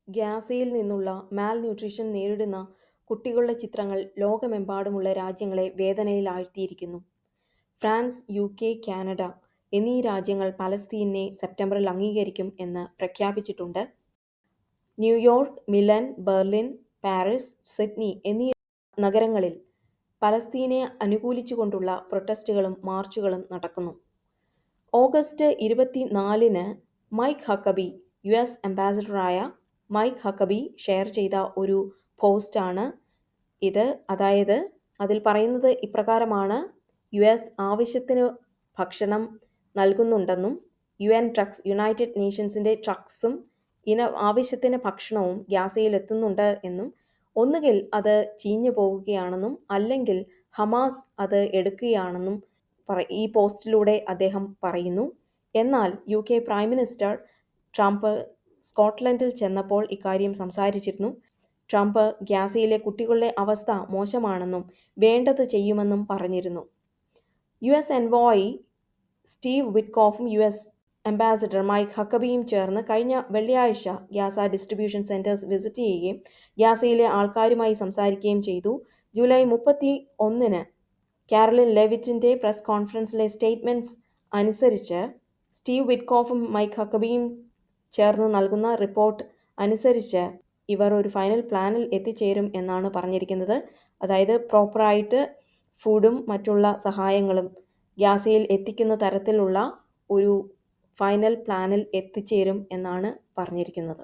ഗ്യാസയിൽ നിന്നുള്ള മാൽ ന്യൂട്രീഷൻ നേരിടുന്ന കുട്ടികളുടെ ചിത്രങ്ങൾ ലോകമെമ്പാടുമുള്ള രാജ്യങ്ങളെ വേദനയിലാഴ്ത്തിയിരിക്കുന്നു. ഫ്രാൻസ്, UK, കാനഡ എന്നീ രാജ്യങ്ങൾ പലസ്തീനെ സെപ്റ്റംബറിൽ അംഗീകരിക്കും എന്ന് പ്രഖ്യാപിച്ചിട്ടുണ്ട്. New York, Milan, Berlin, Paris, Sydney എന്നീ നഗരങ്ങളിൽ പലസ്തീനെ അനുകൂലിച്ചുകൊണ്ടുള്ള പ്രൊട്ടസ്റ്റുകളും മാർച്ചുകളും നടക്കുന്നു. ഓഗസ്റ്റ് 24-ന് മൈക്ക് ഹക്കബി, US അംബാസഡറായ മൈക്ക് ഹക്കബി ഷെയർ ചെയ്ത ഒരു പോസ്റ്റാണ് ഇത്. അതായത് അതിൽ പറയുന്നത് ഇപ്രകാരമാണ്: US ആവശ്യത്തിന് ഭക്ഷണം നൽകുന്നുണ്ടെന്നും യുണൈറ്റഡ് നേഷൻസിൻ്റെ ട്രക്സും ആവശ്യത്തിന് ഭക്ഷണവും ഗ്യാസയിൽ എത്തുന്നുണ്ട് എന്നും ഒന്നുകിൽ അത് ചീഞ്ഞു പോവുകയാണെന്നും അല്ലെങ്കിൽ ഹമാസ് അത് എടുക്കുകയാണെന്നും ഈ പോസ്റ്റിലൂടെ അദ്ദേഹം പറയുന്നു. എന്നാൽ UK പ്രൈം മിനിസ്റ്റർ ട്രംപ് സ്കോട്ട്ലൻഡിൽ ചെന്നപ്പോൾ ഇക്കാര്യം സംസാരിച്ചിരുന്നു. ട്രംപ് ഗ്യാസയിലെ കുട്ടികളുടെ അവസ്ഥ മോശമാണെന്നും വേണ്ടത് ചെയ്യുമെന്നും പറഞ്ഞിരുന്നു. US എൻവോയി സ്റ്റീവ് വിറ്റ്കോഫും US അംബാസഡർ മൈക്ക് ഹക്കബിയും ചേർന്ന് കഴിഞ്ഞ വെള്ളിയാഴ്ച ഗ്യാസ ഡിസ്ട്രിബ്യൂഷൻ സെന്റേഴ്സ് വിസിറ്റ് ചെയ്യുകയും ഗ്യാസയിലെ ആൾക്കാരുമായി സംസാരിക്കുകയും ചെയ്തു. ജൂലൈ 31-ന് കാരലിൻ ലെവിറ്റിൻ്റെ പ്രസ് കോൺഫറൻസിലെ സ്റ്റേറ്റ്മെൻറ്റ്സ് അനുസരിച്ച് സ്റ്റീവ് വിറ്റ്കോഫും മൈക്ക് ഹക്കബിയും ചേർന്ന് നൽകുന്ന റിപ്പോർട്ട് അനുസരിച്ച് ഇവർ ഒരു ഫൈനൽ പ്ലാനിൽ എത്തിച്ചേരും എന്നാണ് പറഞ്ഞിരിക്കുന്നത്. അതായത് പ്രോപ്പറായിട്ട് ഫുഡും മറ്റുള്ള സഹായങ്ങളും ഗ്യാസയിൽ എത്തിക്കുന്ന തരത്തിലുള്ള ഒരു ഫൈനൽ പ്ലാനിൽ എത്തിച്ചേരും എന്നാണ് പറഞ്ഞിരിക്കുന്നത്.